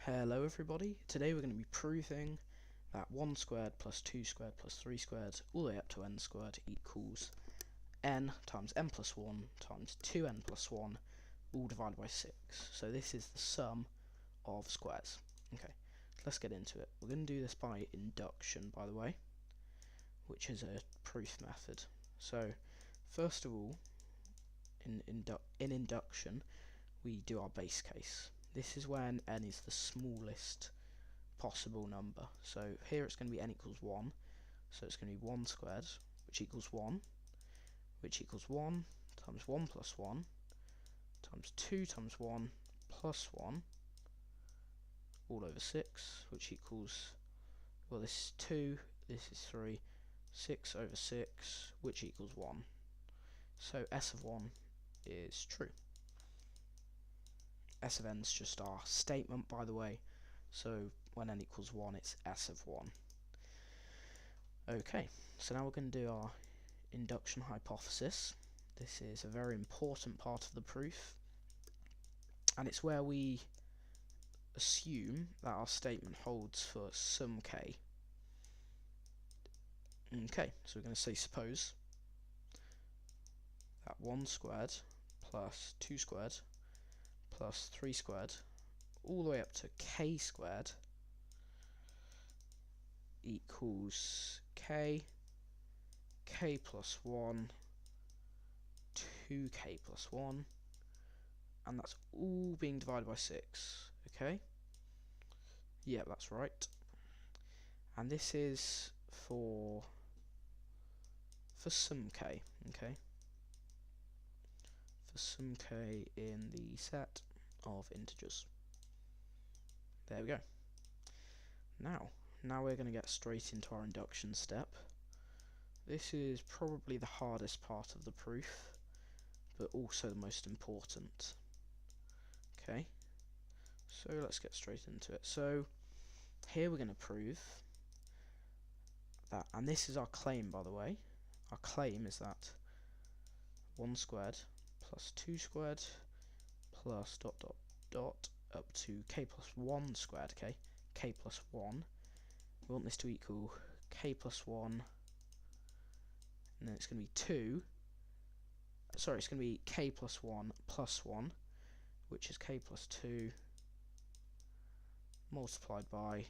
Hello everybody, today we're going to be proving that 1 squared plus 2 squared plus 3 squared all the way up to n squared equals n times n plus 1 times 2n plus 1 all divided by 6. So this is the sum of squares. Okay, let's get into it. We're going to do this by induction, by the way, which is a proof method. So first of all, in induction we do our base case. This is when n is the smallest possible number. So here it's going to be n equals 1, so it's going to be 1 squared, which equals 1, which equals 1 times 1 plus 1 times 2 times 1 plus 1 all over 6, which equals, well, this is 2, this is 3, 6 over 6, which equals 1. So s of 1 is true. S of n is just our statement, by the way, so when n equals 1 it's s of 1. Okay, so now we're going to do our induction hypothesis. This is a very important part of the proof, and it's where we assume that our statement holds for some k. Okay, so we're going to say suppose that 1 squared plus 2 squared plus 3 squared all the way up to k squared equals k plus 1, 2k plus 1, and that's all being divided by 6. Okay? Yeah, that's right. And this is for some k, okay? For some k in the set of integers. There we go. Now we're going to get straight into our induction step. This is probably the hardest part of the proof, but also the most important. Okay, so let's get straight into it. So here we're going to prove that, and this is our claim, by the way. Our claim is that 1 squared plus 2 squared plus dot dot dot up to k plus 1 squared, okay? K plus 1. We want this to equal k plus 1, and then it's going to be 2. Sorry, it's going to be k plus 1 plus 1, which is k plus 2 multiplied by, and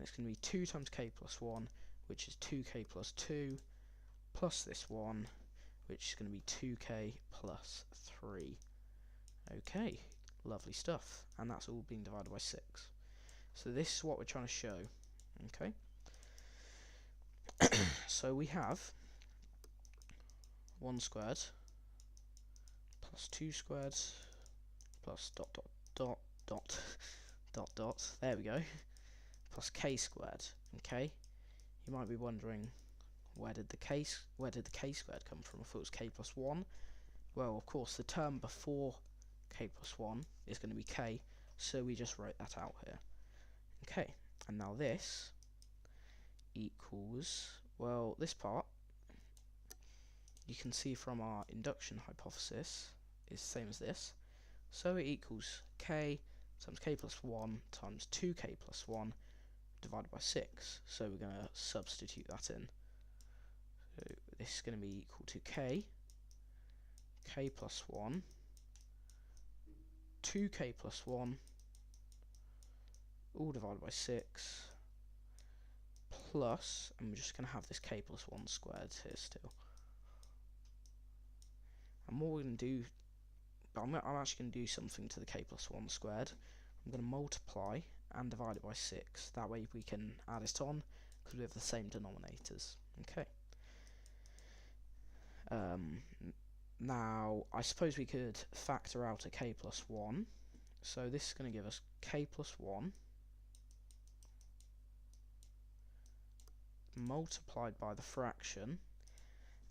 it's going to be 2 times k plus 1, which is 2k plus 2, plus this 1, which is going to be 2k plus 3. Okay, lovely stuff, and that's all being divided by 6. So this is what we're trying to show. Okay, so we have 1 squared plus 2 squared plus dot dot dot dot dot dot, there we go, plus k squared. Okay, you might be wondering, where did the k squared come from? I thought it was k plus 1. Well, of course, the term before k plus 1 is going to be k, so we just wrote that out here. Okay, and now this equals, well, this part you can see from our induction hypothesis is the same as this, so it equals k times k plus 1 times 2k plus 1 divided by 6. So we're going to substitute that in. So this is going to be equal to k plus 1, 2k plus 1 all divided by 6, plus, and we're just going to have this k plus 1 squared here still. And what we're going to do, I'm actually going to do something to the k plus 1 squared. I'm going to multiply and divide it by 6. That way we can add it on, because we have the same denominators. Okay. Now, I suppose we could factor out a k plus 1. So this is going to give us k plus 1 multiplied by the fraction,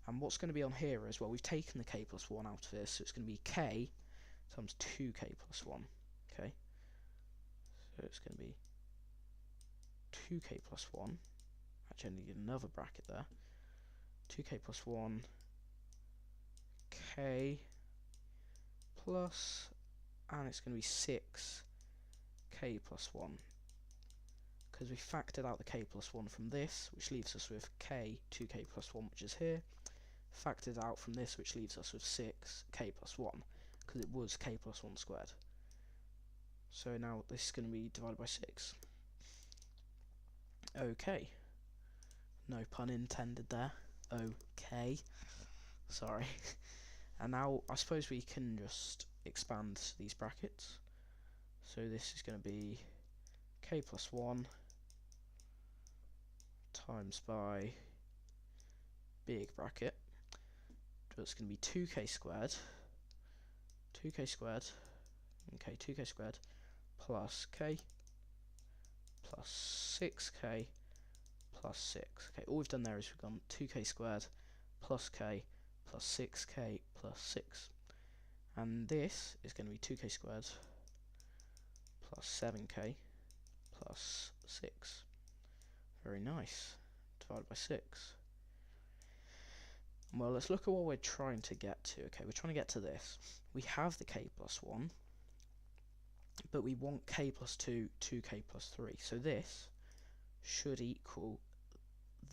and what's going to be on here is, well, we've taken the k plus 1 out of this, so it's going to be k times 2k plus 1. Okay, so it's going to be 2k plus 1. Actually, I need another bracket there. 2k plus 1 k plus, and it's going to be 6 k plus 1, because we factored out the k plus 1 from this, which leaves us with k, 2k plus 1, which is here, factored out from this, which leaves us with 6k plus 1, because it was k plus 1 squared. So now this is going to be divided by 6. Okay. No pun intended there. Okay. Sorry. And now I suppose we can just expand these brackets. So this is going to be k plus 1 times by big bracket. So it's going to be 2k squared. 2k squared. Okay, 2k squared plus k plus 6k plus 6. Okay, all we've done there is we've gone 2k squared plus k plus 6k plus 6. And this is going to be 2k squared plus 7k plus 6. Very nice. Divided by 6. Well, let's look at what we're trying to get to. Okay, we're trying to get to this. We have the k plus 1, but we want k plus 2, 2k plus 3. So this should equal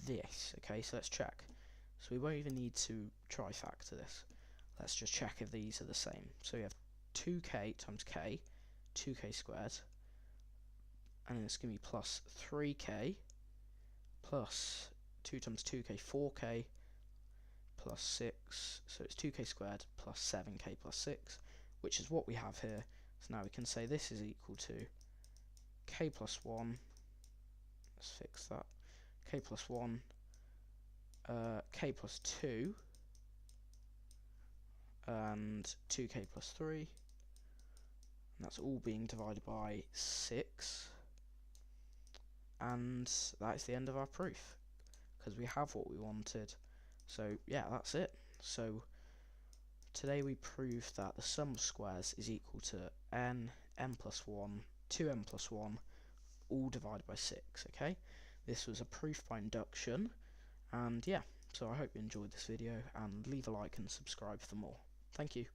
this. Okay, so let's check. So we won't even need to trifactor this. Let's just check if these are the same. So we have 2k times k, 2k squared, and then it's going to be plus 3k plus 2 times 2k, 4k plus 6, so it's 2k squared plus 7k plus 6, which is what we have here. So now we can say this is equal to k plus 1, let's fix that, k plus 1, k plus 2, and 2k plus 3, and that's all being divided by 6, and that is the end of our proof, because we have what we wanted. So yeah, that's it. So today we proved that the sum of squares is equal to n plus 1, 2n plus 1, all divided by 6, okay? This was a proof by induction, and yeah, so I hope you enjoyed this video, and leave a like and subscribe for more. Thank you.